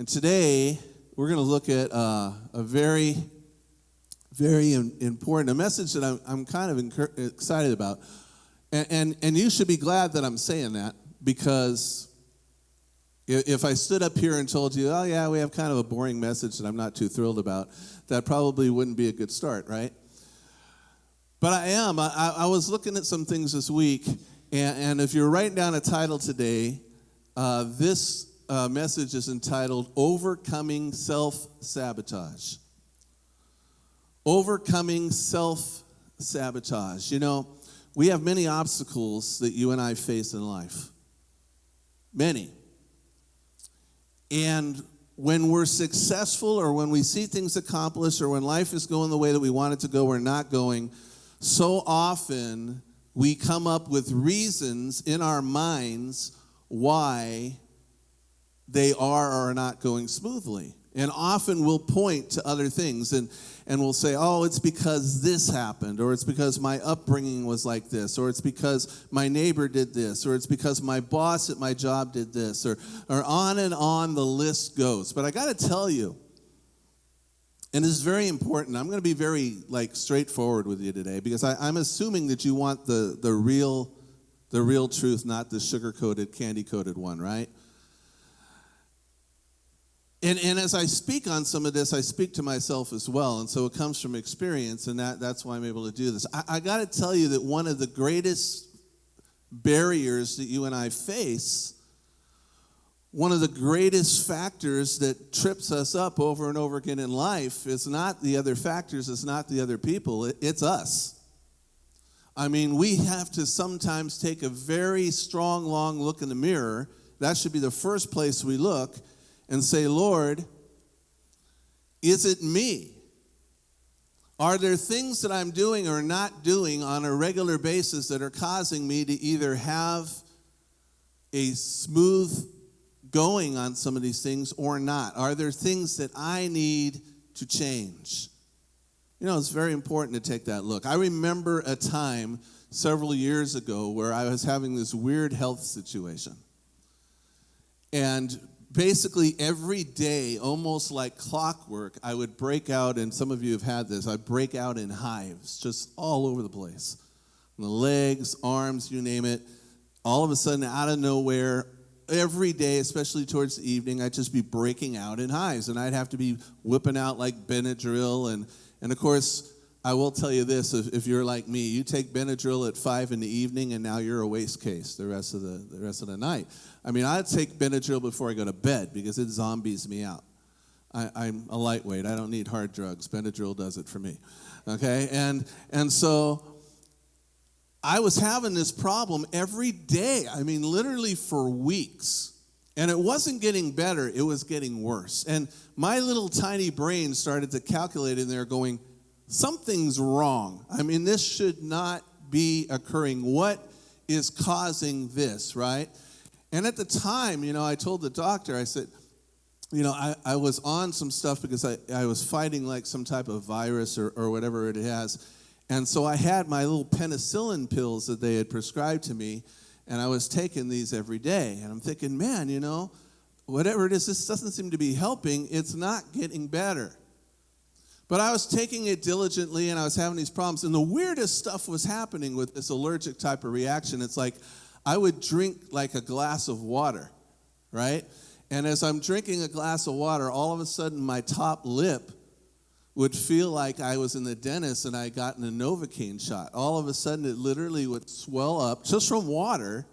And today, we're going to look at a very, very important, a message that I'm kind of excited about. And you should be glad that I'm saying that, because if I stood up here and told you, oh yeah, we have kind of a boring message that I'm not too thrilled about, that probably wouldn't be a good start, right? But I am. I was looking at some things this week, and if you're writing down a title today, this message is entitled Overcoming Self-Sabotage. Overcoming self-sabotage. You know, we have many obstacles that you and I face in life. Many. And when we're successful, or when we see things accomplished, or when life is going the way that we want it to go or not going, so often we come up with reasons in our minds why they are or are not going smoothly. And often we'll point to other things and we'll say, oh, it's because this happened, or it's because my upbringing was like this, or it's because my neighbor did this, or it's because my boss at my job did this, or on and on the list goes. But I got to tell you, and this is very important, I'm going to be very straightforward with you today, because I'm assuming that you want the real truth, not the sugar-coated, candy-coated one, right? And as I speak on some of this, I speak to myself as well, and so it comes from experience, and that's why I'm able to do this. I got to tell you that one of the greatest barriers that you and I face, one of the greatest factors that trips us up over and over again in life is not the other factors, it's not the other people, it's us. I mean, we have to sometimes take a very strong, long look in the mirror. That should be the first place we look, and say, Lord, is it me? Are there things that I'm doing or not doing on a regular basis that are causing me to either have a smooth going on some of these things or not? Are there things that I need to change? You know, it's very important to take that look. I remember a time several years ago where I was having this weird health situation. And basically every day, almost like clockwork, I would break out, and some of you have had this, I'd break out in hives just all over the place. The legs, arms, you name it. All of a sudden, out of nowhere, every day, especially towards the evening, I'd just be breaking out in hives, and I'd have to be whipping out like Benadryl, and of course, I will tell you this, if you're like me, you take Benadryl at 5 in the evening, and now you're a waste case the rest of the night. I mean, I take Benadryl before I go to bed because it zombies me out. I'm a lightweight. I don't need hard drugs. Benadryl does it for me. Okay? And so I was having this problem every day. I mean, literally for weeks. And it wasn't getting better. It was getting worse. And my little tiny brain started to calculate in there going, something's wrong. I mean, this should not be occurring. What is causing this, right? And at the time, you know, I told the doctor, I said, you know, I was on some stuff because I was fighting like some type of virus or whatever it has. And so I had my little penicillin pills that they had prescribed to me, and I was taking these every day. And I'm thinking, man, you know, whatever it is, this doesn't seem to be helping. It's not getting better. But I was taking it diligently, and I was having these problems. And the weirdest stuff was happening with this allergic type of reaction. It's like I would drink like a glass of water, right? And as I'm drinking a glass of water, all of a sudden my top lip would feel like I was in the dentist and I had gotten a Novocaine shot. All of a sudden it literally would swell up just from water.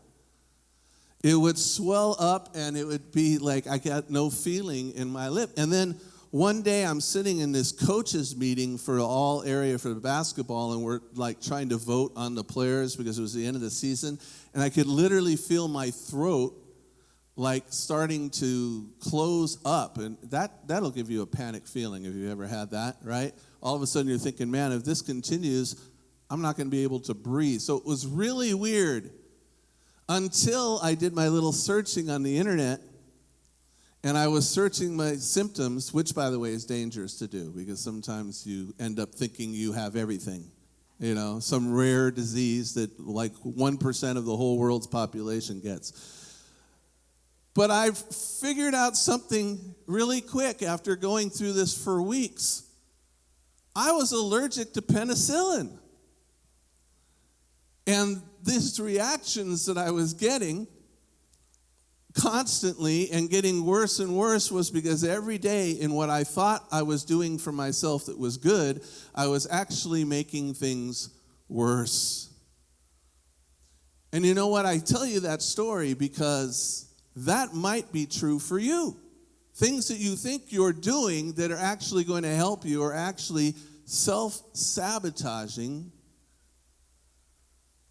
It would swell up, and it would be like I got no feeling in my lip. And then one day I'm sitting in this coaches meeting for all area for the basketball, and we're like trying to vote on the players because it was the end of the season, and I could literally feel my throat like starting to close up, and that'll give you a panic feeling if you've ever had that, right? All of a sudden you're thinking, man, if this continues, I'm not going to be able to breathe. So it was really weird until I did my little searching on the internet. And I was searching my symptoms, which, by the way, is dangerous to do because sometimes you end up thinking you have everything. You know, some rare disease that like 1% of the whole world's population gets. But I've figured out something really quick after going through this for weeks. I was allergic to penicillin. And these reactions that I was getting constantly and getting worse and worse was because every day in what I thought I was doing for myself that was good, I was actually making things worse. And you know what? I tell you that story because that might be true for you. Things that you think you're doing that are actually going to help you are actually self-sabotaging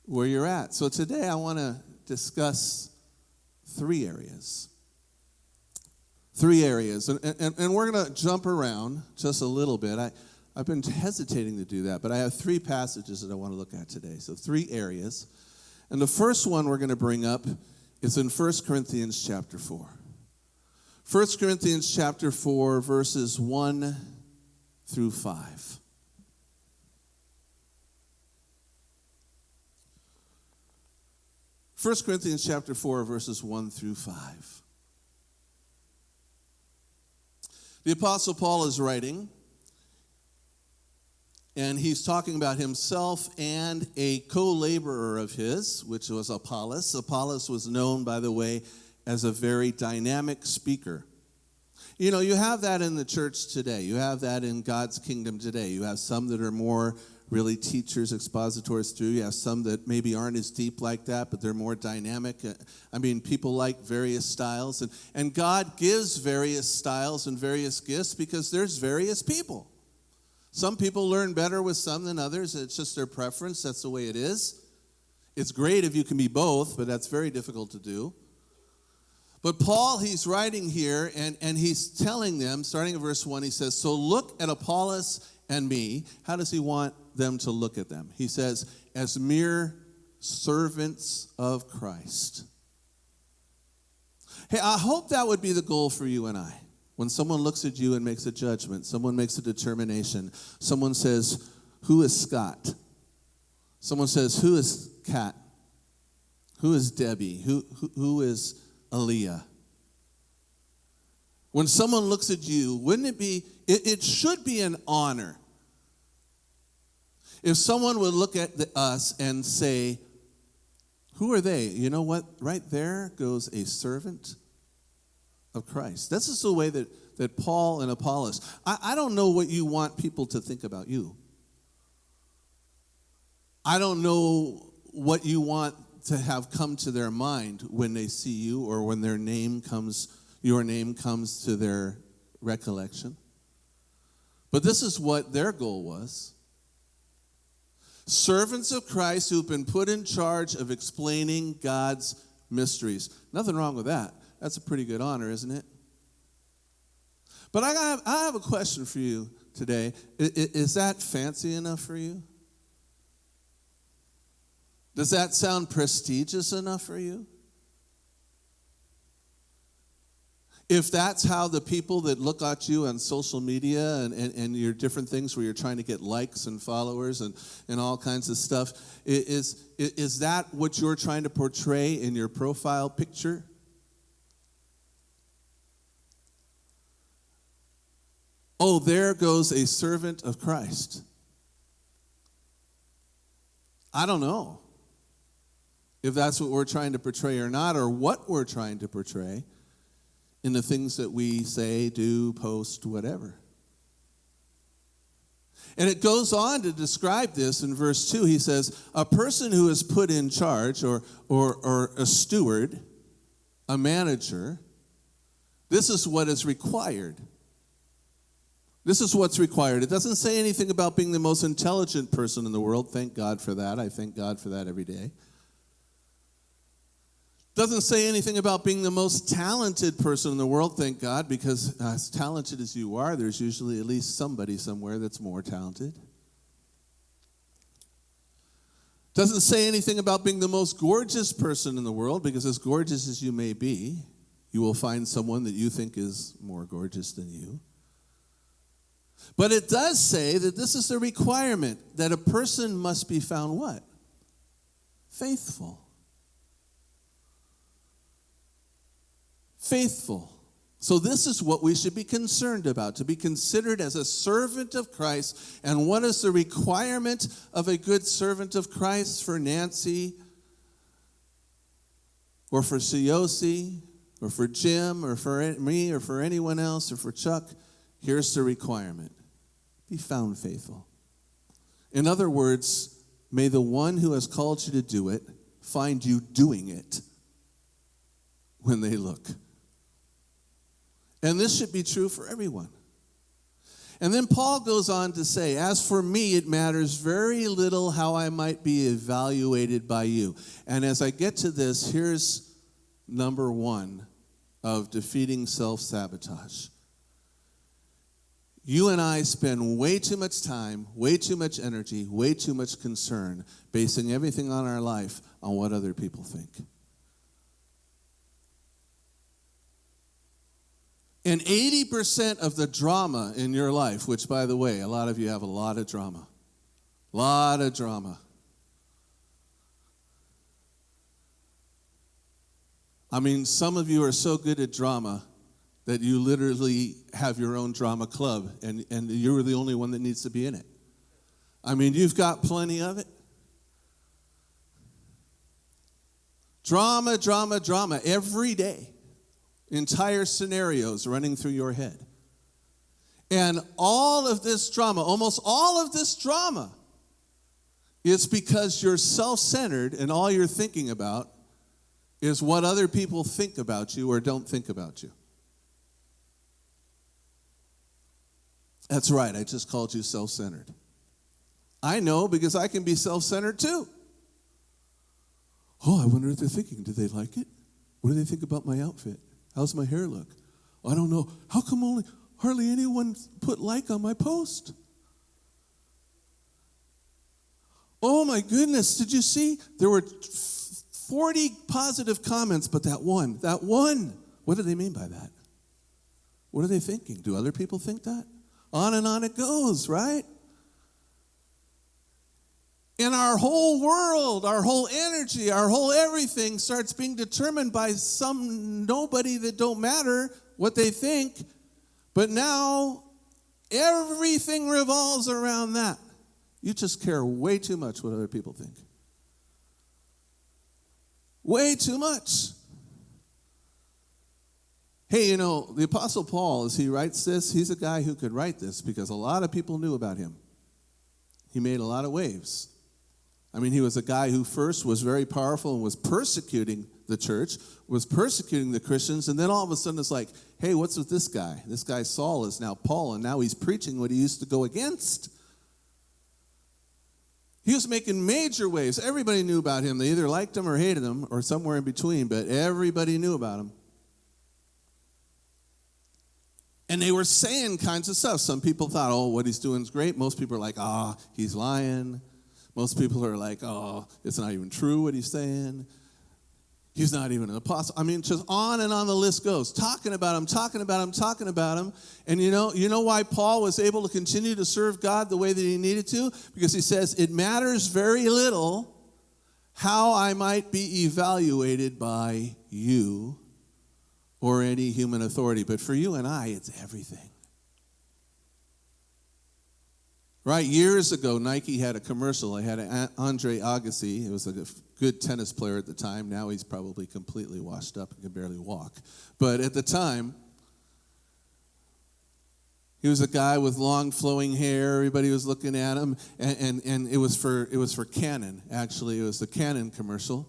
where you're at. So today I want to discuss three areas. And we're going to jump around just a little bit. I've been hesitating to do that, but I have three passages that I want to look at today. So three areas. And the first one we're going to bring up is in 1 Corinthians chapter 4. 1 Corinthians chapter 4, verses 1 through 5. First Corinthians chapter 4, verses 1 through 5. The Apostle Paul is writing, and he's talking about himself and a co-laborer of his, which was Apollos. Apollos was known, by the way, as a very dynamic speaker. You know, you have that in the church today. You have that in God's kingdom today. You have some that are more really teachers, expositors through. You have some that maybe aren't as deep like that, but they're more dynamic. I mean, people like various styles. And God gives various styles and various gifts because there's various people. Some people learn better with some than others. It's just their preference. That's the way it is. It's great if you can be both, but that's very difficult to do. But Paul, he's writing here, and he's telling them, starting at verse 1, he says, so look at Apollos and me. How does he want them to look at them? He says, as mere servants of Christ. Hey, I hope that would be the goal for you and I. When someone looks at you and makes a judgment, someone makes a determination, someone says, who is Scott? Someone says, who is Kat? Who is Debbie? Who is Aaliyah? When someone looks at you, wouldn't it be, it should be an honor if someone would look at us and say, who are they? You know what? Right there goes a servant of Christ. This is the way that Paul and Apollos, I don't know what you want people to think about you. I don't know what you want to have come to their mind when they see you or when your name comes to their recollection. But this is what their goal was. Servants of Christ who've been put in charge of explaining God's mysteries. Nothing wrong with that. That's a pretty good honor, isn't it? But I have a question for you today. Is that fancy enough for you? Does that sound prestigious enough for you? If that's how the people that look at you on social media and your different things where you're trying to get likes and followers and all kinds of stuff, is that what you're trying to portray in your profile picture? Oh, there goes a servant of Christ. I don't know if that's what we're trying to portray or not, or what we're trying to portray in the things that we say, do, post, whatever. And it goes on to describe this in verse 2. He says, a person who is put in charge or a steward, a manager, this is what is required. This is what's required. It doesn't say anything about being the most intelligent person in the world. Thank God for that. I thank God for that every day. Doesn't say anything about being the most talented person in the world, thank God, because as talented as you are, there's usually at least somebody somewhere that's more talented. Doesn't say anything about being the most gorgeous person in the world, because as gorgeous as you may be, you will find someone that you think is more gorgeous than you. But it does say that this is a requirement, that a person must be found what? Faithful. faithful. So this is what we should be concerned about, to be considered as a servant of Christ. And what is the requirement of a good servant of Christ for Nancy, or for Siyosi, or for Jim, or for me, or for anyone else, or for Chuck? Here's the requirement. Be found faithful. In other words, may the one who has called you to do it find you doing it when they look. And this should be true for everyone. And then Paul goes on to say, as for me, it matters very little how I might be evaluated by you. And as I get to this, here's number one of defeating self-sabotage. You and I spend way too much time, way too much energy, way too much concern basing everything on our life on what other people think. And 80% of the drama in your life, which, by the way, a lot of you have a lot of drama. Lot of drama. I mean, some of you are so good at drama that you literally have your own drama club, and you're the only one that needs to be in it. I mean, you've got plenty of it. Drama, drama, drama, every day. Entire scenarios running through your head. And all of this drama, almost all of this drama, is because you're self-centered and all you're thinking about is what other people think about you or don't think about you. That's right, I just called you self-centered. I know, because I can be self-centered too. Oh, I wonder what they're thinking. Do they like it? What do they think about my outfit? How's my hair look? I don't know. How come hardly anyone put like on my post? Oh my goodness, did you see? There were 40 positive comments, but that one, what do they mean by that? What are they thinking? Do other people think that? On and on it goes, right? And our whole world, our whole energy, our whole everything starts being determined by some nobody that don't matter what they think. But now everything revolves around that. You just care way too much what other people think. Way too much. Hey, you know, the Apostle Paul, as he writes this, he's a guy who could write this because a lot of people knew about him. He made a lot of waves. I mean, he was a guy who first was very powerful and was persecuting the church, was persecuting the Christians, and then all of a sudden it's like, hey, what's with this guy? This guy Saul is now Paul, and now he's preaching what he used to go against. He was making major waves. Everybody knew about him. They either liked him or hated him or somewhere in between, but everybody knew about him. And they were saying kinds of stuff. Some people thought, oh, what he's doing is great. Most people are like, he's lying. Most people are like, oh, it's not even true what he's saying. He's not even an apostle. I mean, just on and on the list goes. Talking about him. And you know why Paul was able to continue to serve God the way that he needed to? Because he says, it matters very little how I might be evaluated by you or any human authority. But for you and I, it's everything. Right, years ago, Nike had a commercial. They had Andre Agassi. He was a good tennis player at the time. Now he's probably completely washed up and can barely walk. But at the time, he was a guy with long flowing hair. Everybody was looking at him, and it was for Canon. Actually, it was the Canon commercial.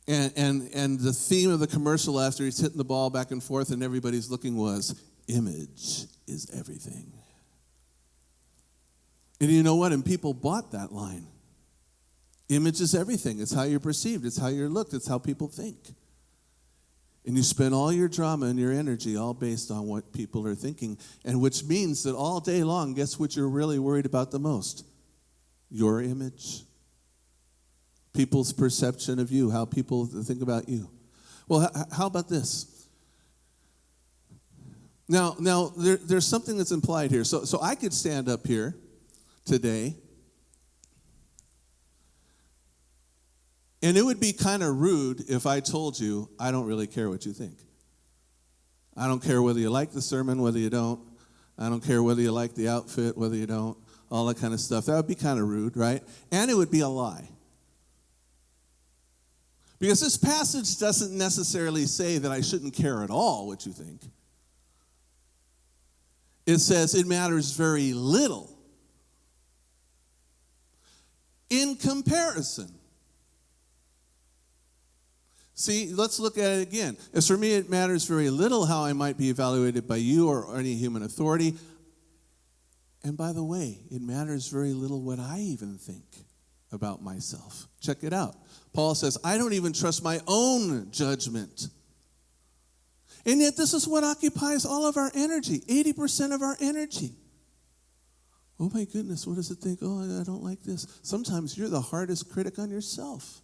And the theme of the commercial after he's hitting the ball back and forth and everybody's looking was, image is everything. And you know what? And people bought that line. Image is everything. It's how you're perceived. It's how you're looked. It's how people think. And you spend all your drama and your energy all based on what people are thinking. And which means that all day long, guess what you're really worried about the most? Your image. People's perception of you. How people think about you. Well, how about this? Now there's something that's implied here. So I could stand up here today, and it would be kind of rude if I told you I don't really care what you think. I don't care whether you like the sermon, whether you don't. I don't care whether you like the outfit, whether you don't. All that kind of stuff. That would be kind of rude, right? And it would be a lie. Because this passage doesn't necessarily say that I shouldn't care at all what you think. It says it matters very little in comparison. See, let's look at it again. As for me, it matters very little how I might be evaluated by you or any human authority. And by the way, it matters very little what I even think about myself. Check it out. Paul says, I don't even trust my own judgment. And yet this is what occupies all of our energy, 80% of our energy. Oh my goodness, what does it think? Oh, I don't like this. Sometimes you're the hardest critic on yourself.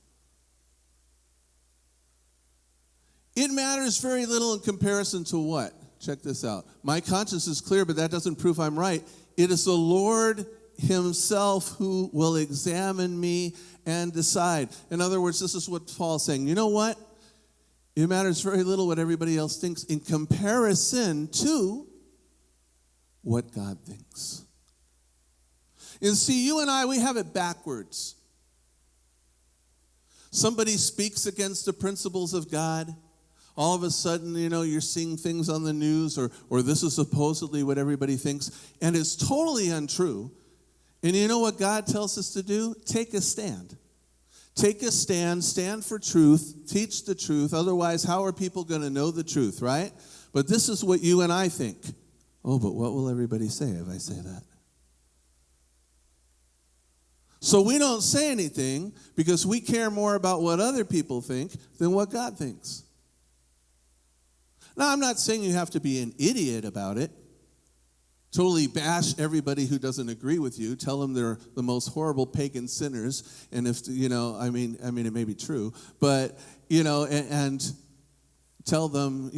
It matters very little in comparison to what? Check this out. My conscience is clear, but that doesn't prove I'm right. It is the Lord himself who will examine me and decide. In other words, this is what Paul's saying. You know what? It matters very little what everybody else thinks in comparison to what God thinks. And see, you and I, we have it backwards. Somebody speaks against the principles of God. All of a sudden, you're seeing things on the news, or this is supposedly what everybody thinks, and it's totally untrue. And you know what God tells us to do? Take a stand. Take a stand for truth, teach the truth. Otherwise, how are people going to know the truth, right? But this is what you and I think. Oh, but what will everybody say if I say that? So we don't say anything because we care more about what other people think than what God thinks. Now, I'm not saying you have to be an idiot about it. Totally bash everybody who doesn't agree with you. Tell them they're the most horrible pagan sinners. And if, it may be true. But, and tell them,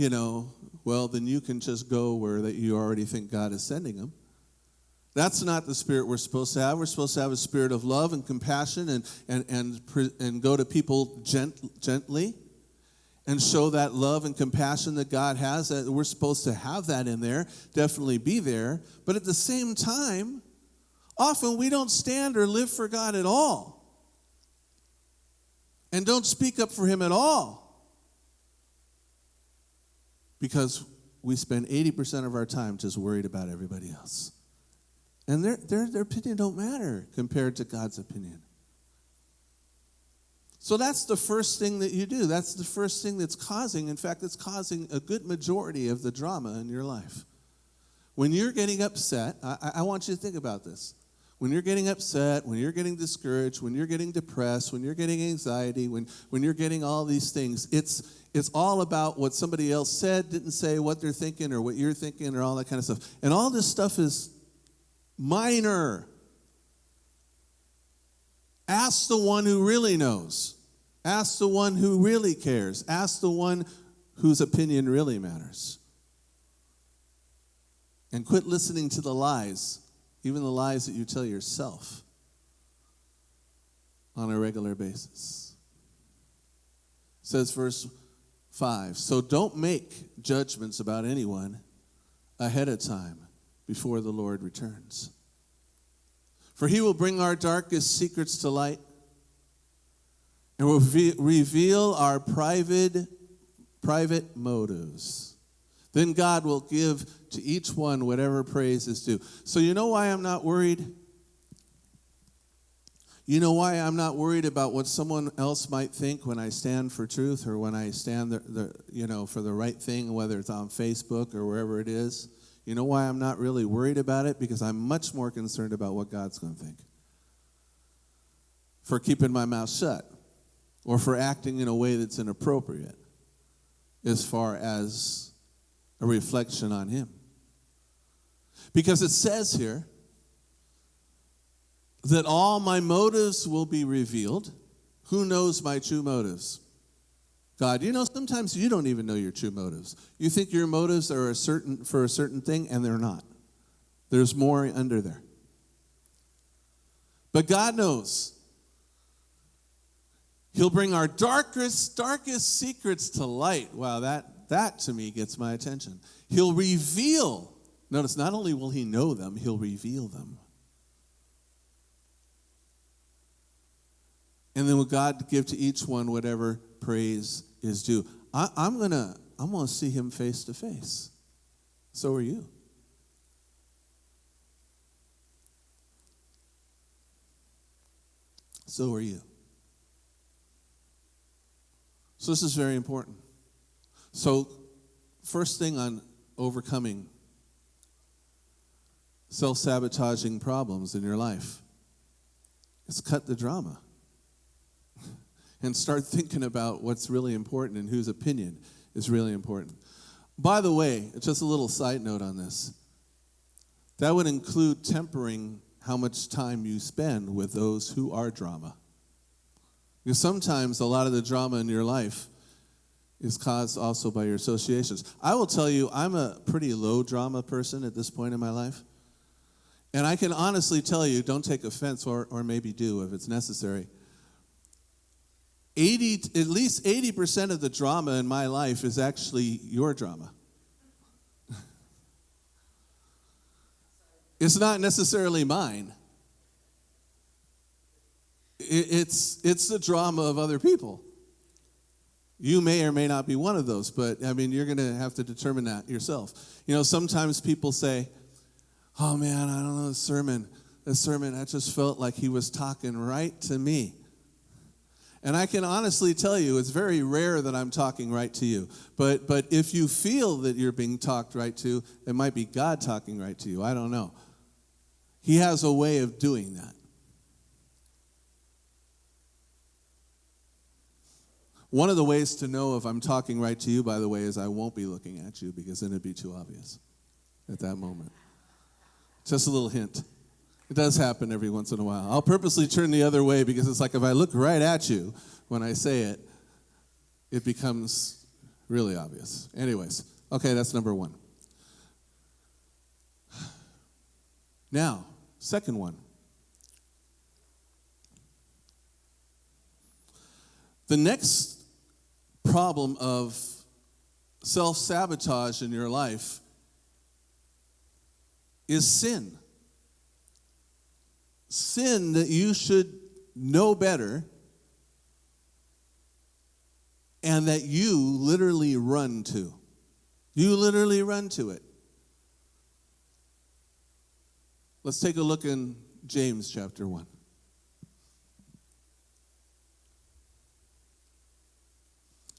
well, then you can just go where that you already think God is sending them. That's not the spirit we're supposed to have. We're supposed to have a spirit of love and compassion and go to people gently. And show that love and compassion that God has, that we're supposed to have that in there, definitely be there. But at the same time, often we don't stand or live for God at all. And don't speak up for him at all. Because we spend 80% of our time just worried about everybody else. And their opinion don't matter compared to God's opinion. So that's the first thing that you do. That's the first thing that's causing a good majority of the drama in your life. When you're getting upset, I want you to think about this. When you're getting upset, when you're getting discouraged, when you're getting depressed, when you're getting anxiety, when you're getting all these things, it's all about what somebody else said, didn't say, what they're thinking or what you're thinking or all that kind of stuff. And all this stuff is minor. Ask the one who really knows. Ask the one who really cares. Ask the one whose opinion really matters. And quit listening to the lies, even the lies that you tell yourself on a regular basis. It says verse 5, so don't make judgments about anyone ahead of time before the Lord returns. For he will bring our darkest secrets to light and will reveal our private motives. Then God will give to each one whatever praise is due. So you know why I'm not worried? You know why I'm not worried about what someone else might think when I stand for truth or when I stand for the right thing, whether it's on Facebook or wherever it is? You know why I'm not really worried about it? Because I'm much more concerned about what God's going to think. For keeping my mouth shut or for acting in a way that's inappropriate as far as a reflection on him. Because it says here that all my motives will be revealed. Who knows my true motives? God. Sometimes you don't even know your true motives. You think your motives are for a certain thing, and they're not. There's more under there. But God knows. He'll bring our darkest secrets to light. Wow, That to me gets my attention. He'll reveal. Notice, not only will he know them, he'll reveal them. And then will God give to each one whatever praise is due. I'm gonna see him face to face. So are you. So are you. So this is very important. So first thing on overcoming self-sabotaging problems in your life is cut the drama and start thinking about what's really important and whose opinion is really important. By the way, just a little side note on this. That would include tempering how much time you spend with those who are drama. Because sometimes a lot of the drama in your life is caused also by your associations. I will tell you, I'm a pretty low drama person at this point in my life. And I can honestly tell you, don't take offense, or maybe do if it's necessary. At least 80% of the drama in my life is actually your drama. It's not necessarily mine. It's the drama of other people. You may or may not be one of those, but I mean, you're going to have to determine that yourself. You know, sometimes people say, "Oh man, I don't know, the sermon, I just felt like he was talking right to me." And I can honestly tell you, it's very rare that I'm talking right to you. But if you feel that you're being talked right to, it might be God talking right to you. I don't know. He has a way of doing that. One of the ways to know if I'm talking right to you, by the way, is I won't be looking at you, because then it'd be too obvious at that moment. Just a little hint. It does happen every once in a while. I'll purposely turn the other way, because it's like if I look right at you when I say it, it becomes really obvious. Anyways, okay, that's number one. Now, second one. The next problem of self-sabotage in your life is sin. Sin that you should know better and that you literally run to. You literally run to it. Let's take a look in James chapter 1.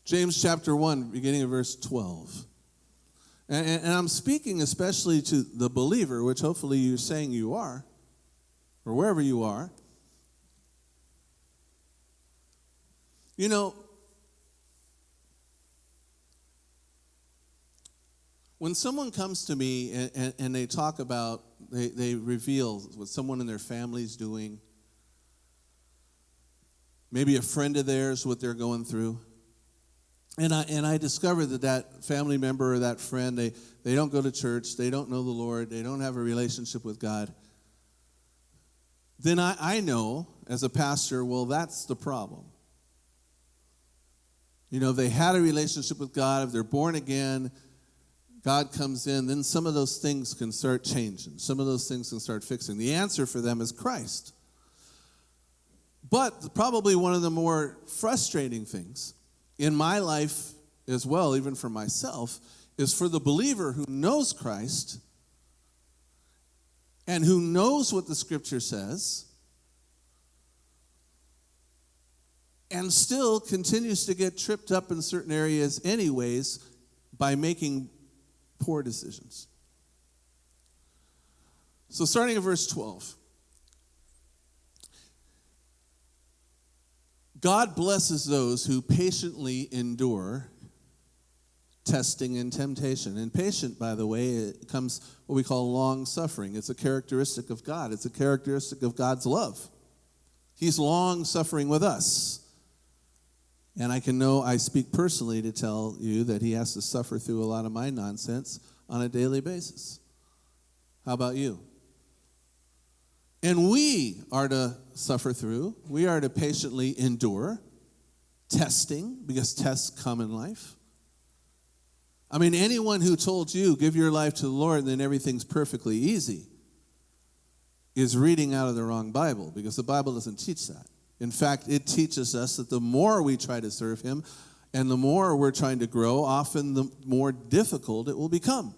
James chapter 1, beginning of verse 12. And I'm speaking especially to the believer, which hopefully you're saying you are, or wherever you are. You know, when someone comes to me and they talk about, they reveal what someone in their family's doing, maybe a friend of theirs, what they're going through, and I discover that family member or that friend, they don't go to church, they don't know the Lord, they don't have a relationship with God, then I know as a pastor, well, that's the problem. You know, if they had a relationship with God, if they're born again, God comes in, then some of those things can start changing. Some of those things can start fixing. The answer for them is Christ. But probably one of the more frustrating things in my life as well, even for myself, is for the believer who knows Christ and who knows what the Scripture says and still continues to get tripped up in certain areas anyways by making poor decisions. So starting at verse 12. God blesses those who patiently endure testing and temptation. And patient, by the way, it comes what we call long suffering. It's a characteristic of God. It's a characteristic of God's love. He's long suffering with us. And I speak personally to tell you that he has to suffer through a lot of my nonsense on a daily basis. How about you? And we are to suffer through. We are to patiently endure testing, because tests come in life. I mean, anyone who told you, give your life to the Lord and then everything's perfectly easy, is reading out of the wrong Bible, because the Bible doesn't teach that. In fact, it teaches us that the more we try to serve him and the more we're trying to grow, often the more difficult it will become.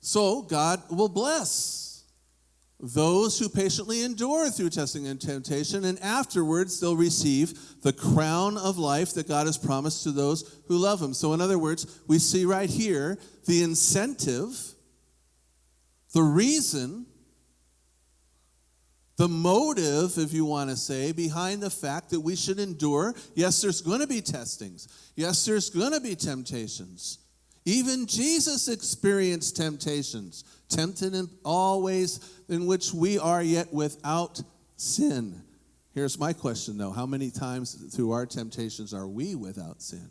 So God will bless those who patiently endure through testing and temptation, and afterwards they'll receive the crown of life that God has promised to those who love him. So in other words, we see right here the incentive, the reason, the motive, if you want to say, behind the fact that we should endure. Yes, there's going to be testings. Yes, there's going to be temptations. Even Jesus experienced temptations, tempted in all ways in which we are yet without sin. Here's my question, though. How many times through our temptations are we without sin?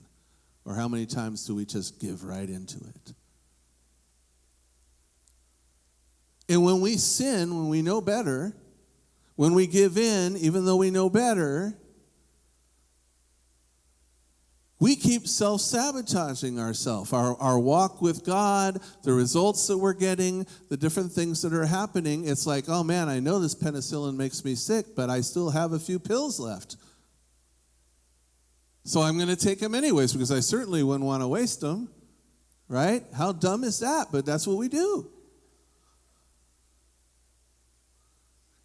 Or how many times do we just give right into it? And when we sin, when we know better, when we give in, even though we know better, we keep self-sabotaging ourselves, our walk with God, the results that we're getting, the different things that are happening. It's like, oh man, I know this penicillin makes me sick, but I still have a few pills left. So I'm going to take them anyways, because I certainly wouldn't want to waste them, right? How dumb is that? But that's what we do.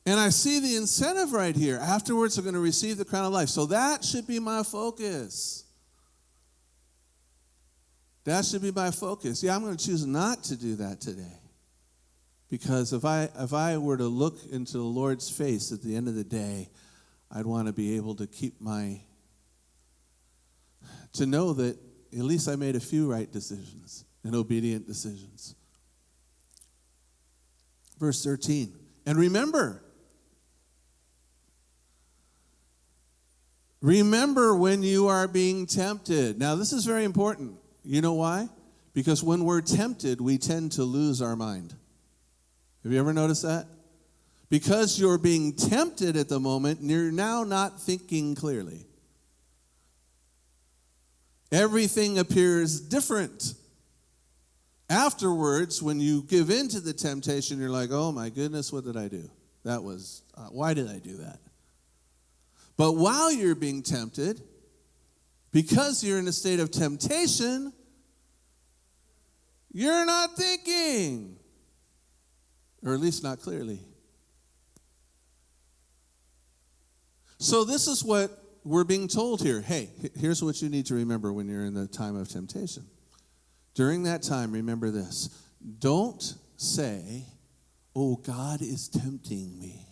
And I see the incentive right here. Afterwards, they're going to receive the crown of life. So that should be my focus. That should be my focus. Yeah, I'm going to choose not to do that today. Because if I were to look into the Lord's face at the end of the day, I'd want to be able to to know that at least I made a few right decisions and obedient decisions. Verse 13. And remember when you are being tempted. Now, this is very important. You know why? Because when we're tempted, we tend to lose our mind. Have you ever noticed that? Because you're being tempted at the moment, you're now not thinking clearly. Everything appears different. Afterwards, when you give in to the temptation, you're like, oh my goodness, what did I do? Why did I do that? But while you're being tempted, because you're in a state of temptation, you're not thinking, or at least not clearly. So this is what we're being told here. Hey, here's what you need to remember when you're in the time of temptation. During that time, remember this. Don't say, oh, God is tempting me.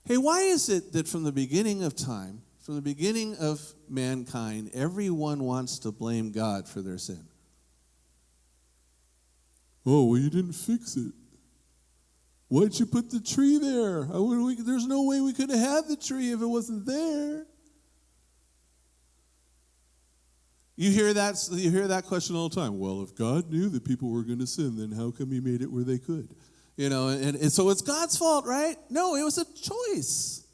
Hey, why is it that from the beginning of time, from the beginning of mankind, everyone wants to blame God for their sin? Oh, well, you didn't fix it. Why'd you put the tree there? There's no way we could have had the tree if it wasn't there. You hear that question all the time. Well, if God knew that people were going to sin, then how come he made it where they could? You know, and so it's God's fault, right? No, it was a choice.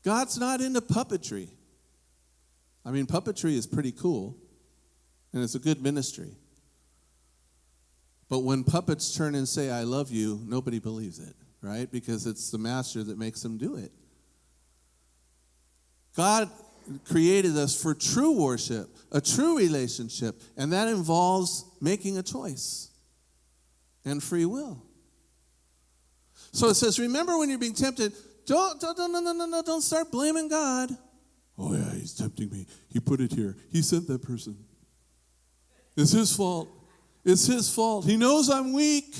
God's not into puppetry. I mean, puppetry is pretty cool, and it's a good ministry. But when puppets turn and say, I love you, nobody believes it, right? Because it's the master that makes them do it. God created us for true worship, a true relationship, and that involves making a choice and free will. So it says, remember when you're being tempted, don't start blaming God. Oh yeah, he's tempting me. He put it here. He sent that person. It's his fault. It's his fault. He knows I'm weak.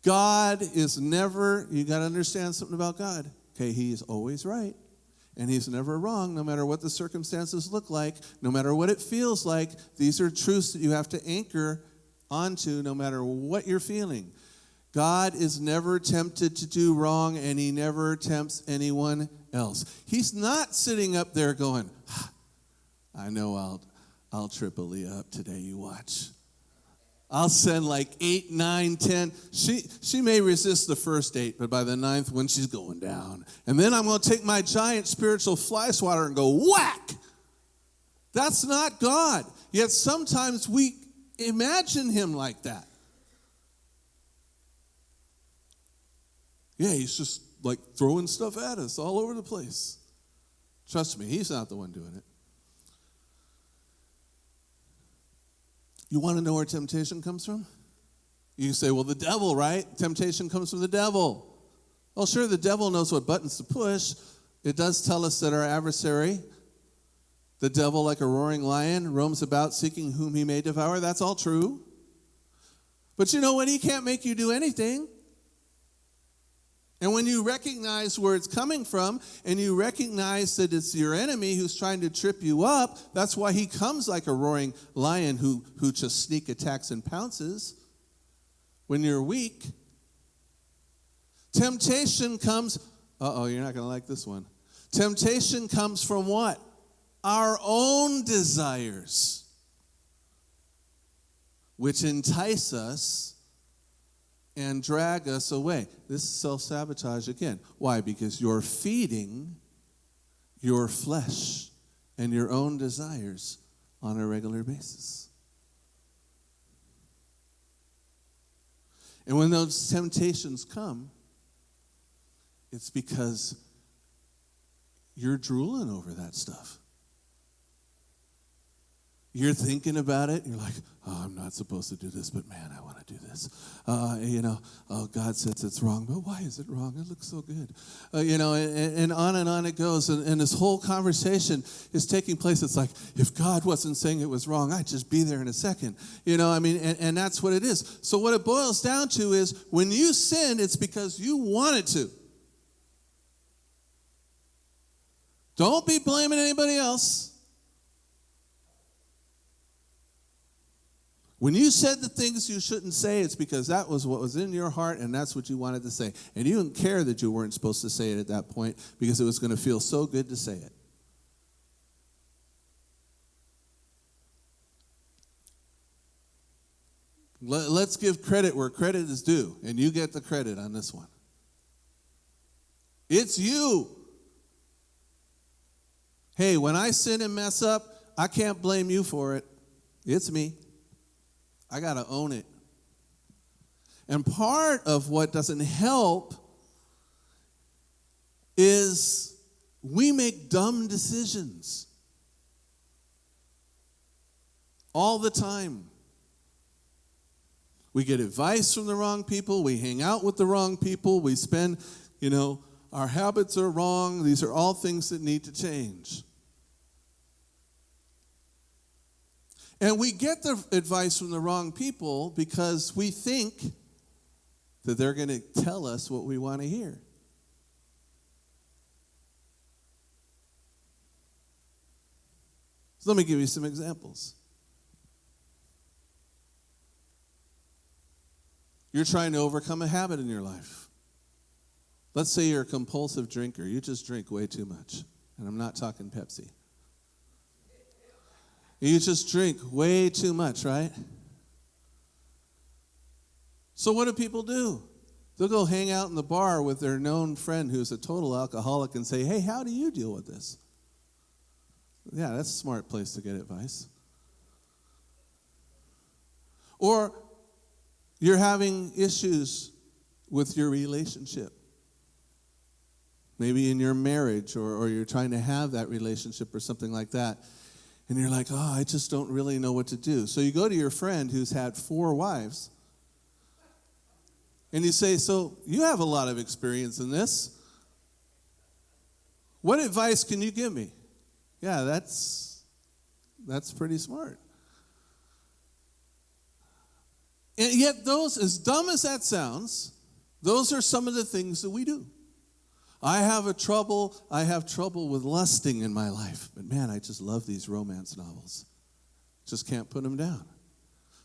God is never, you got to understand something about God. Okay, he's always right. And he's never wrong, no matter what the circumstances look like, no matter what it feels like. These are truths that you have to anchor onto no matter what you're feeling. God is never tempted to do wrong, and he never tempts anyone else. He's not sitting up there going, I know I'll triple you up today, you watch. I'll send like 8, 9, 10. She may resist the first 8, but by the 9th one, she's going down. And then I'm going to take my giant spiritual fly swatter and go whack. That's not God. Yet sometimes we imagine him like that. Yeah, he's just like throwing stuff at us all over the place. Trust me, he's not the one doing it. You want to know where temptation comes from? You say, well, the devil, right? Temptation comes from the devil. Oh, sure, the devil knows what buttons to push. It does tell us that our adversary, the devil, like a roaring lion, roams about seeking whom he may devour. That's all true. But you know what? He can't make you do anything. And when you recognize where it's coming from, and you recognize that it's your enemy who's trying to trip you up, that's why he comes like a roaring lion who just sneak attacks and pounces when you're weak. Temptation comes, you're not going to like this one. Temptation comes from what? Our own desires, which entice us and drag us away. This is self-sabotage again. Why? Because you're feeding your flesh and your own desires on a regular basis. And when those temptations come, it's because you're drooling over that stuff. You're thinking about it, and you're like, oh, I'm not supposed to do this, but man, I want to do this. God says it's wrong, but why is it wrong? It looks so good. And on it goes. And this whole conversation is taking place. It's like, if God wasn't saying it was wrong, I'd just be there in a second. And that's what it is. So what it boils down to is when you sin, it's because you wanted to. Don't be blaming anybody else. When you said the things you shouldn't say, it's because that was what was in your heart and that's what you wanted to say. And you didn't care that you weren't supposed to say it at that point because it was going to feel so good to say it. Let's give credit where credit is due, and you get the credit on this one. It's you. Hey, when I sin and mess up, I can't blame you for it. It's me. I got to own it. And part of what doesn't help is we make dumb decisions all the time. We get advice from the wrong people. We hang out with the wrong people. We spend, our habits are wrong. These are all things that need to change. And we get the advice from the wrong people because we think that they're going to tell us what we want to hear. So let me give you some examples. You're trying to overcome a habit in your life. Let's say you're a compulsive drinker. You just drink way too much. And I'm not talking Pepsi. You just drink way too much, right? So what do people do? They'll go hang out in the bar with their known friend who's a total alcoholic and say, hey, how do you deal with this? Yeah, that's a smart place to get advice. Or you're having issues with your relationship. Maybe in your marriage, or you're trying to have that relationship or something like that. And you're like, I just don't really know what to do. So you go to your friend who's had 4 wives. And you say, so you have a lot of experience in this. What advice can you give me? Yeah, that's pretty smart. And yet those, as dumb as that sounds, those are some of the things that we do. I have trouble with lusting in my life. But man, I just love these romance novels. Just can't put them down.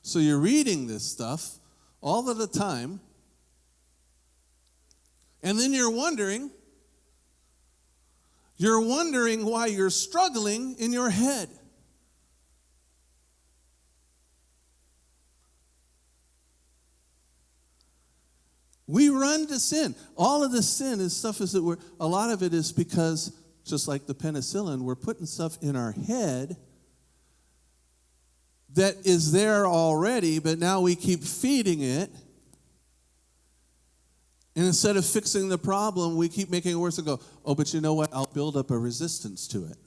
So you're reading this stuff all of the time. And then you're wondering why you're struggling in your head. We run to sin. All of this sin is stuff is that a lot of it is because, just like the penicillin, we're putting stuff in our head that is there already, but now we keep feeding it. And instead of fixing the problem, we keep making it worse and go, oh, but you know what? I'll build up a resistance to it.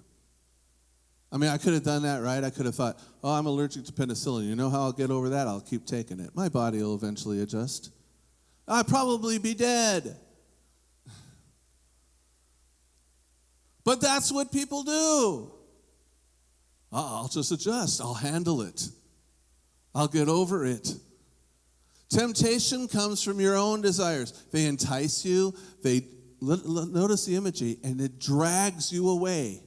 I mean, I could have done that, right? I could have thought, oh, I'm allergic to penicillin. You know how I'll get over that? I'll keep taking it. My body will eventually adjust. I'll probably be dead. But that's what people do. I'll just adjust. I'll handle it. I'll get over it. Temptation comes from your own desires. They entice you. Notice the imagery, and it drags you away.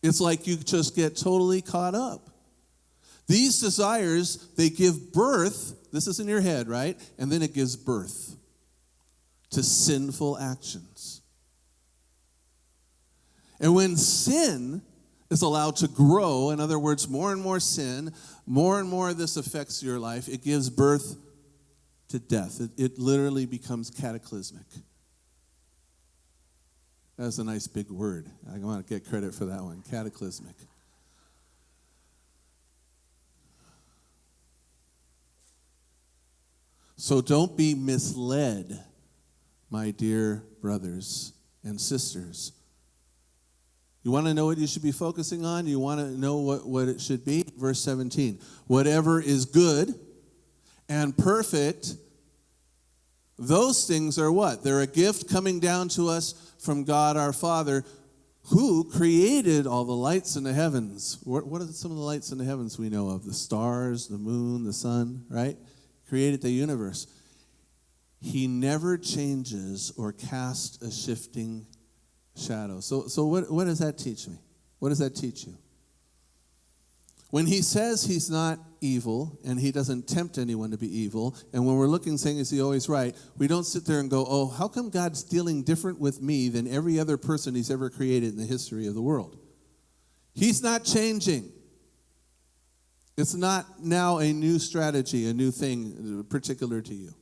It's like you just get totally caught up. These desires, they give birth. This is in your head, right? And then it gives birth to sinful actions. And when sin is allowed to grow, in other words, more and more sin, more and more this affects your life, it gives birth to death. It literally becomes cataclysmic. That's a nice big word. I want to get credit for that one, cataclysmic. So don't be misled, my dear brothers and sisters. You want to know what you should be focusing on? You want to know what it should be? Verse 17. Whatever is good and perfect, those things are what? They're a gift coming down to us from God our Father, who created all the lights in the heavens. What are some of the lights in the heavens we know of? The stars, the moon, the sun, right? Created the universe. He never changes or casts a shifting shadow. So what does that teach me? What does that teach you? When he says he's not evil and he doesn't tempt anyone to be evil, and when we're looking saying, is he always right, we don't sit there and go, oh, how come God's dealing different with me than every other person he's ever created in the history of the world? He's not changing. It's not now a new strategy, a new thing particular to you.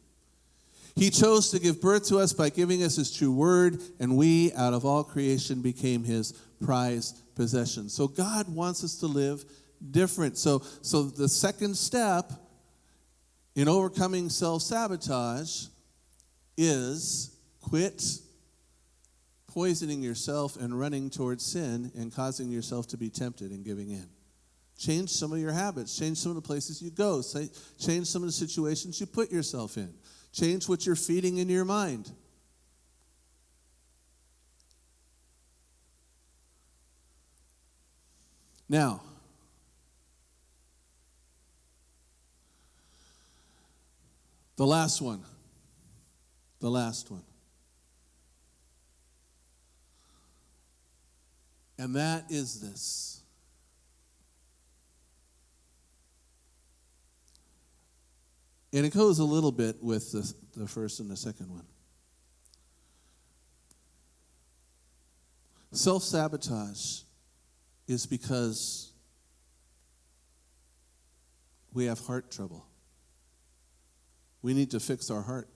He chose to give birth to us by giving us his true word, and we, out of all creation, became his prized possession. So God wants us to live different. So the second step in overcoming self-sabotage is quit poisoning yourself and running towards sin and causing yourself to be tempted and giving in. Change some of your habits. Change some of the places you go. Change some of the situations you put yourself in. Change what you're feeding into your mind. Now, the last one. The last one. And that is this. And it goes a little bit with the first and the second one. Self-sabotage is because we have heart trouble. We need to fix our heart.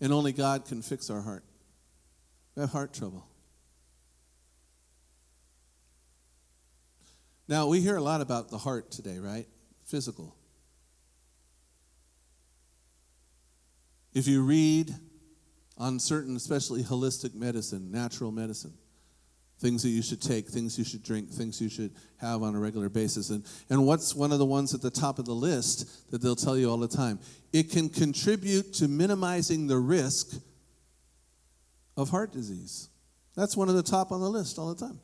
And only God can fix our heart. We have heart trouble. Now, we hear a lot about the heart today, right? Physical. If you read on certain, especially holistic medicine, natural medicine, things that you should take, things you should drink, things you should have on a regular basis. And what's one of the ones at the top of the list that they'll tell you all the time? It can contribute to minimizing the risk of heart disease. That's one of the top on the list all the time.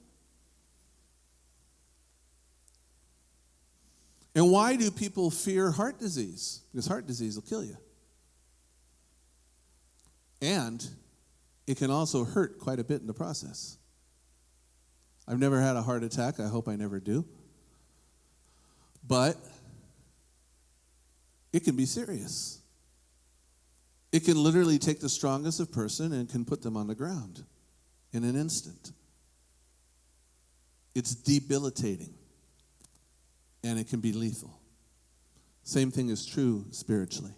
And why do people fear heart disease? Because heart disease will kill you. And it can also hurt quite a bit in the process. I've never had a heart attack. I hope I never do. But it can be serious. It can literally take the strongest of person and can put them on the ground in an instant. It's debilitating. And it can be lethal. Same thing is true spiritually.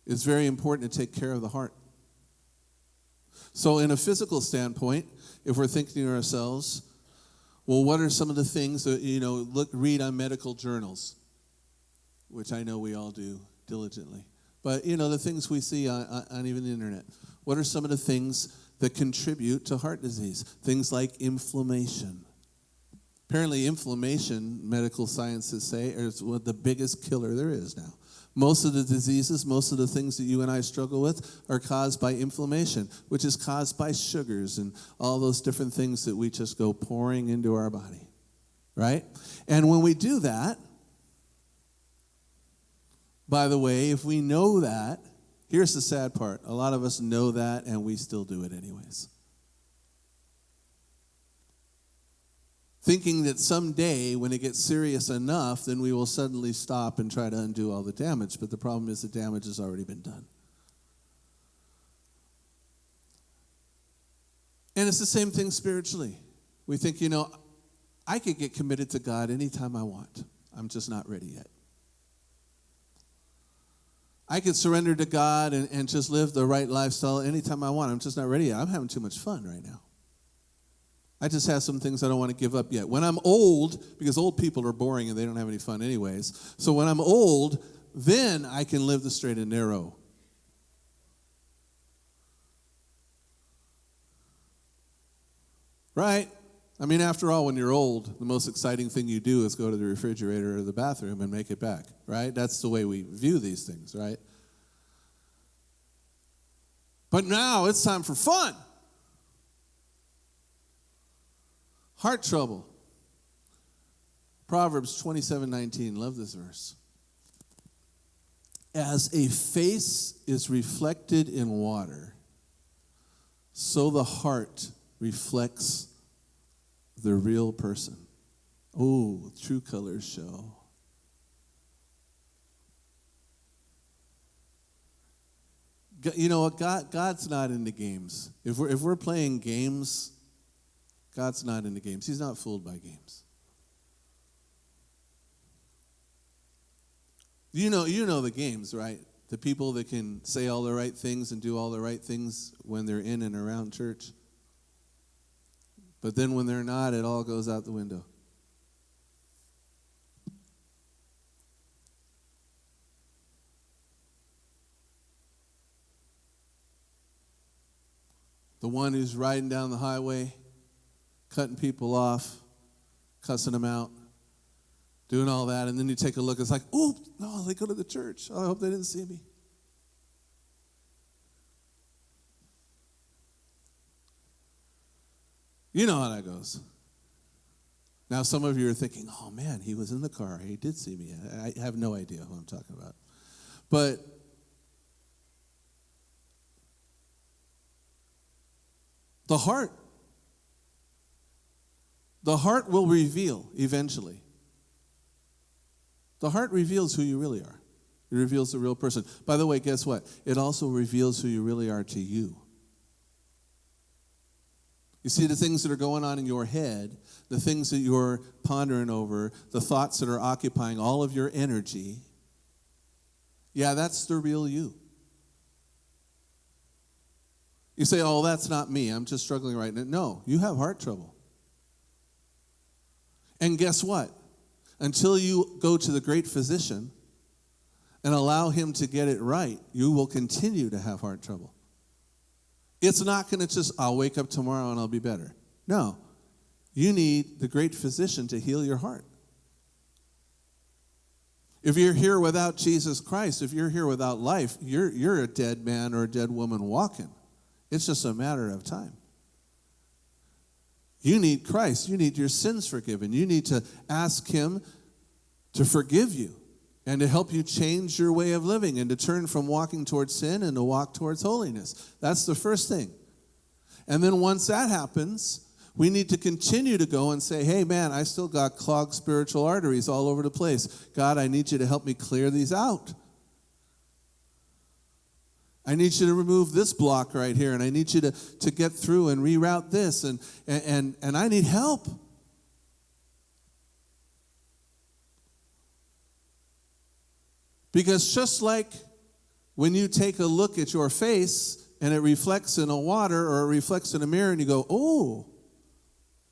It's very important to take care of the heart. So in a physical standpoint, if we're thinking to ourselves, well, what are some of the things that, read on medical journals, which I know we all do diligently. But, the things we see on even the internet. What are some of the things that contribute to heart disease? Things like inflammation. Apparently inflammation, medical sciences say, is what the biggest killer there is now. Most of the diseases, most of the things that you and I struggle with are caused by inflammation, which is caused by sugars and all those different things that we just go pouring into our body, right? And when we do that, by the way, if we know that, here's the sad part. A lot of us know that, and we still do it anyways. Thinking that someday, when it gets serious enough, then we will suddenly stop and try to undo all the damage. But the problem is the damage has already been done. And it's the same thing spiritually. We think, I could get committed to God anytime I want. I'm just not ready yet. I could surrender to God and just live the right lifestyle anytime I want. I'm just not ready yet. I'm having too much fun right now. I just have some things I don't want to give up yet. When I'm old, because old people are boring and they don't have any fun anyways, so when I'm old, then I can live the straight and narrow. Right? I mean, after all, when you're old, the most exciting thing you do is go to the refrigerator or the bathroom and make it back, right? That's the way we view these things, right? But now it's time for fun. Heart trouble. Proverbs 27:19. Love this verse. As a face is reflected in water, so the heart reflects the real person. Oh, true colors show. You know what? God's not into games. If we're playing games, God's not into games. He's not fooled by games. You know the games, right? The people that can say all the right things and do all the right things when they're in and around church. But then when they're not, it all goes out the window. The one who's riding down the highway, cutting people off, cussing them out, doing all that, and then you take a look, it's like, oh, no, they go to the church. Oh, I hope they didn't see me. You know how that goes. Now, some of you are thinking, oh, man, he was in the car. He did see me. I have no idea who I'm talking about. But the heart will reveal eventually. The heart reveals who you really are. It reveals the real person. By the way, guess what? It also reveals who you really are to you. You see, the things that are going on in your head, the things that you're pondering over, the thoughts that are occupying all of your energy, yeah, that's the real you. You say, oh, that's not me. I'm just struggling right now. No, you have heart trouble. And guess what? Until you go to the great physician and allow him to get it right, you will continue to have heart trouble. It's not going to just, I'll wake up tomorrow and I'll be better. No. You need the great physician to heal your heart. If you're here without Jesus Christ, if you're here without life, you're a dead man or a dead woman walking. It's just a matter of time. You need Christ. You need your sins forgiven. You need to ask him to forgive you and to help you change your way of living and to turn from walking towards sin and to walk towards holiness. That's the first thing. And then once that happens, we need to continue to go and say, hey, man, I still got clogged spiritual arteries all over the place. God, I need you to help me clear these out. I need you to remove this block right here, and I need you to get through and reroute this, and I need help. Because just like when you take a look at your face and it reflects in a water or it reflects in a mirror and you go, oh,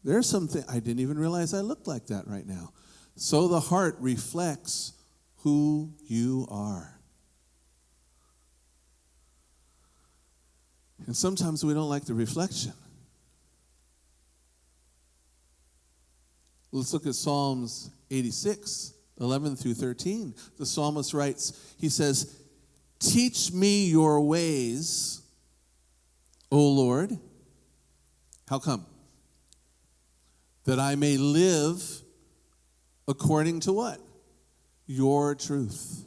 there's something, I didn't even realize I looked like that right now. So the heart reflects who you are. And sometimes we don't like the reflection. Let's look at Psalms 86, 11 through 13. The psalmist writes, he says, teach me your ways, O Lord. How come? That I may live according to what? Your truth.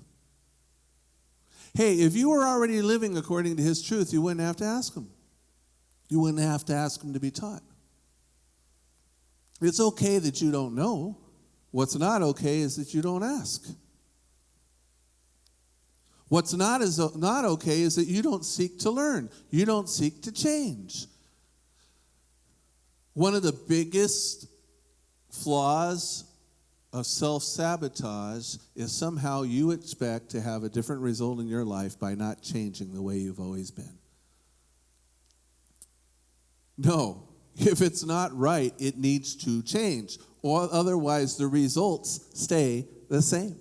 Hey, if you were already living according to his truth, you wouldn't have to ask him. You wouldn't have to ask him to be taught. It's okay that you don't know. What's not okay is that you don't ask. What's not okay is that you don't seek to learn. You don't seek to change. One of the biggest flaws of self-sabotage is somehow you expect to have a different result in your life by not changing the way you've always been. No, if it's not right, it needs to change, or otherwise the results stay the same.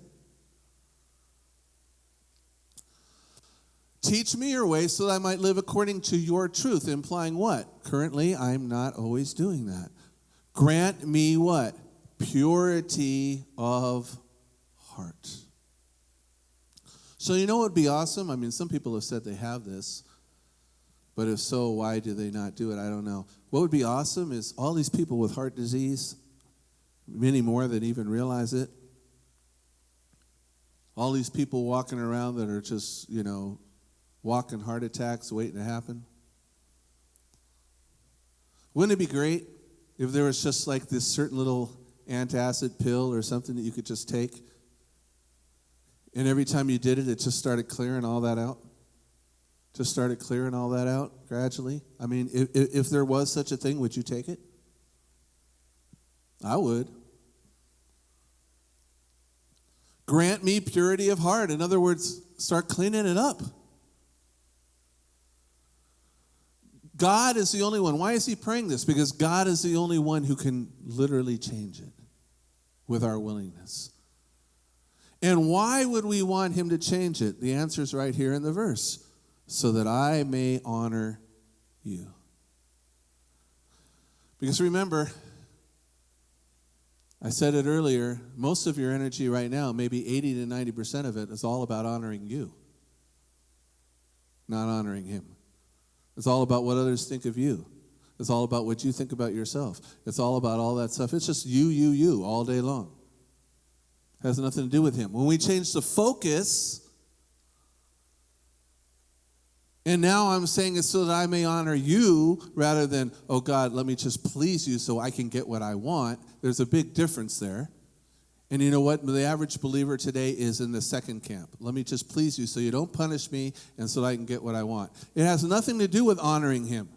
Teach me your way so that I might live according to your truth, implying what? Currently, I'm not always doing that. Grant me what? Purity of heart. So you know what would be awesome? I mean, some people have said they have this, but if so, why do they not do it? I don't know. What would be awesome is all these people with heart disease, many more that even realize it, all these people walking around that are just, walking heart attacks waiting to happen. Wouldn't it be great if there was just like this certain little antacid pill or something that you could just take, and every time you did it, it just started clearing all that out? Just started clearing all that out gradually? I mean, if there was such a thing, would you take it? I would. Grant me purity of heart. In other words, start cleaning it up. God is the only one. Why is he praying this? Because God is the only one who can literally change it with our willingness. And why would we want him to change it? The answer is right here in the verse. So that I may honor you. Because remember, I said it earlier, most of your energy right now, maybe 80 to 90% of it, is all about honoring you, not honoring him. It's all about what others think of you. It's all about what you think about yourself. It's all about all that stuff. It's just you all day long. It has nothing to do with him. When we change the focus, and now I'm saying it so that I may honor you rather than, oh God, let me just please you so I can get what I want. There's a big difference there. And you know what? The average believer today is in the second camp. Let me just please you so you don't punish me and so I can get what I want. It has nothing to do with honoring him.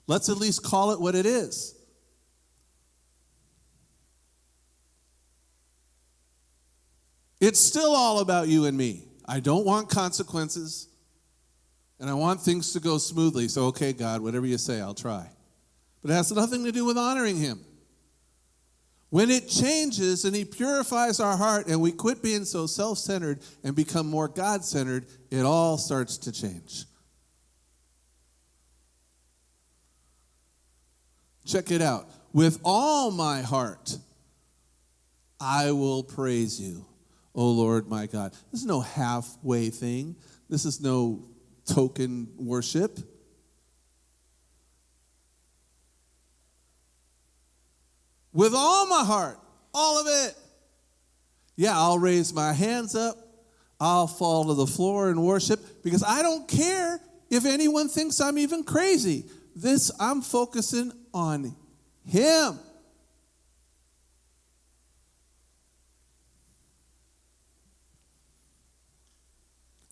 Let's at least call it what it is. It's still all about you and me. I don't want consequences. And I want things to go smoothly. So, okay, God, whatever you say, I'll try. But it has nothing to do with honoring him. When it changes and he purifies our heart and we quit being so self-centered and become more God-centered, it all starts to change. Check it out. With all my heart, I will praise you, O Lord my God. This is no halfway thing. This is no token worship. With all my heart, all of it. Yeah, I'll raise my hands up. I'll fall to the floor and worship because I don't care if anyone thinks I'm even crazy. I'm focusing on him.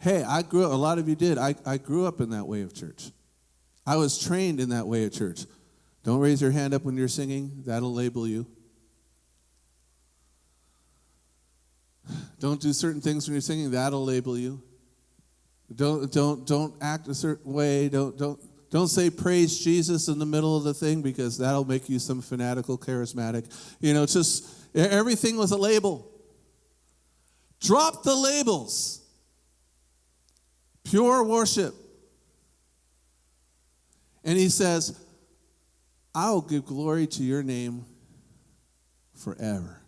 Hey, a lot of you did. I grew up in that way of church. I was trained in that way of church. Don't raise your hand up when you're singing. That'll label you. Don't do certain things when you're singing. That'll label you. Don't act a certain way. Don't say praise Jesus in the middle of the thing because that'll make you some fanatical charismatic. Just everything was a label. Drop the labels. Pure worship. And he says, I will give glory to your name forever.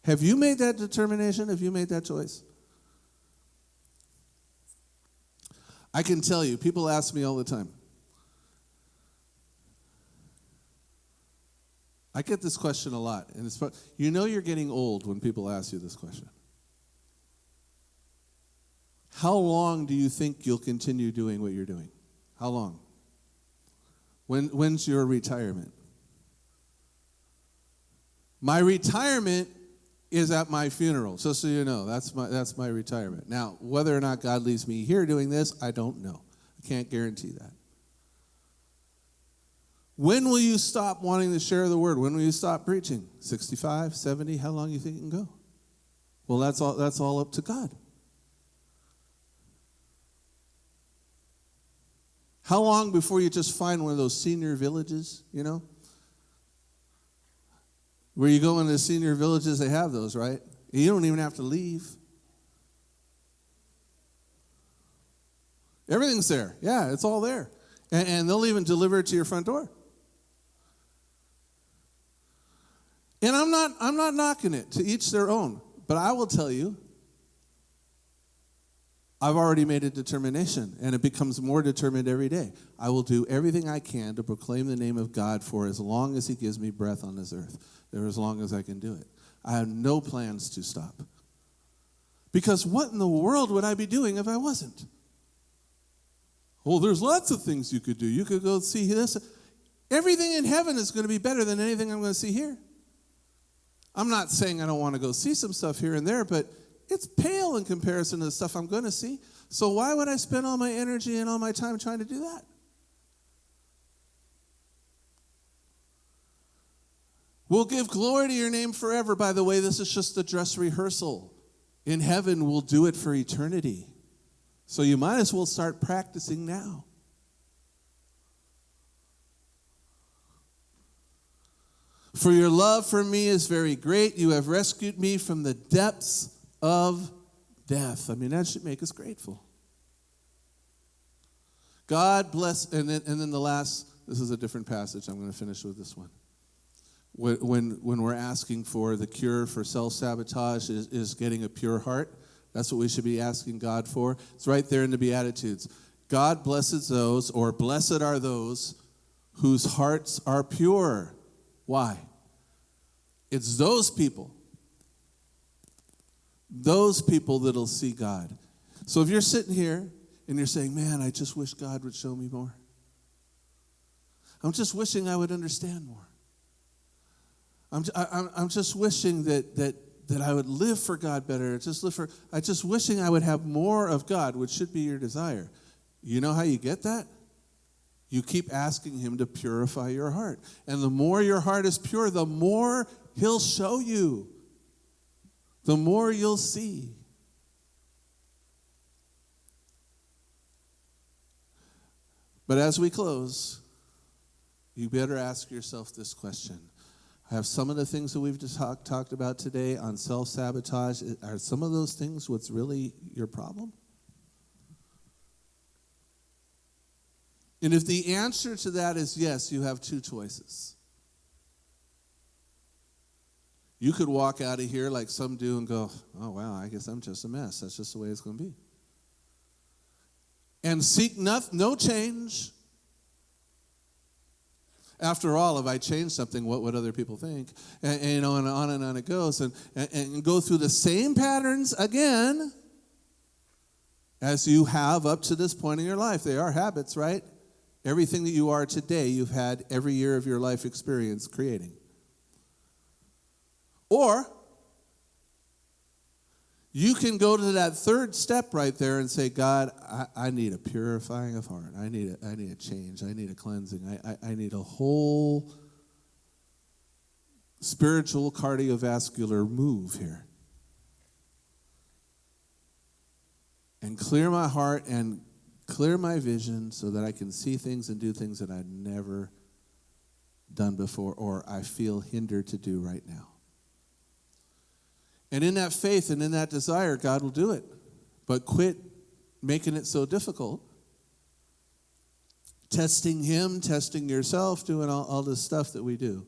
Have you made that determination? Have you made that choice? I can tell you, people ask me all the time. I get this question a lot. And you're getting old when people ask you this question. How long do you think you'll continue doing what you're doing? How long? When's your retirement? My retirement is at my funeral, just so you know. That's my retirement. Now, whether or not God leaves me here doing this, I don't know. I can't guarantee that. When will you stop wanting to share the word? When will you stop preaching? 65, 70? How long do you think you can go? Well, that's all up to God. How long before you just find one of those senior villages, Where you go into the senior villages, they have those, right? You don't even have to leave. Everything's there. Yeah, it's all there. And they'll even deliver it to your front door. And I'm not knocking it, to each their own. But I will tell you, I've already made a determination, and it becomes more determined every day. I will do everything I can to proclaim the name of God for as long as he gives me breath on this earth, or as long as I can do it. I have no plans to stop. Because what in the world would I be doing if I wasn't? Well, there's lots of things you could do. You could go see this. Everything in heaven is going to be better than anything I'm going to see here. I'm not saying I don't want to go see some stuff here and there, but it's pale in comparison to the stuff I'm going to see. So why would I spend all my energy and all my time trying to do that? We'll give glory to your name forever. By the way, this is just the dress rehearsal. In heaven, we'll do it for eternity. So you might as well start practicing now. For your love for me is very great. You have rescued me from the depths of death. I mean, that should make us grateful. God bless, and then the last, this is a different passage. I'm going to finish with this one. When we're asking for the cure for self-sabotage is getting a pure heart. That's what we should be asking God for. It's right there in the Beatitudes. God blesses those, or blessed are those whose hearts are pure. Why? It's those people that'll see God. So if you're sitting here and you're saying, man, I just wish God would show me more. I'm just wishing I would understand more. I'm just wishing that I would live for God better. I just wishing I would have more of God, which should be your desire. You know how you get that? You keep asking him to purify your heart. And the more your heart is pure, the more he'll show you. The more you'll see. But as we close, you better ask yourself this question. Have some of the things that we've just talked about today on self-sabotage, are some of those things what's really your problem? And if the answer to that is yes, you have two choices. You could walk out of here like some do and go, oh, wow, I guess I'm just a mess. That's just the way it's going to be. And seek no change. After all, if I change something, what would other people think? And on it goes. And go through the same patterns again as you have up to this point in your life. They are habits, right? Everything that you are today, you've had every year of your life experience creating. Or you can go to that third step right there and say, God, I need a purifying of heart. I need a change. I need a cleansing. I need a whole spiritual cardiovascular move here. and clear my heart and clear my vision so that I can see things and do things that I've never done before or I feel hindered to do right now. And in that faith and in that desire, God will do it. But quit making it so difficult. Testing him, testing yourself, doing all this stuff that we do.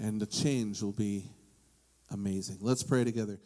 And the change will be amazing. Let's pray together.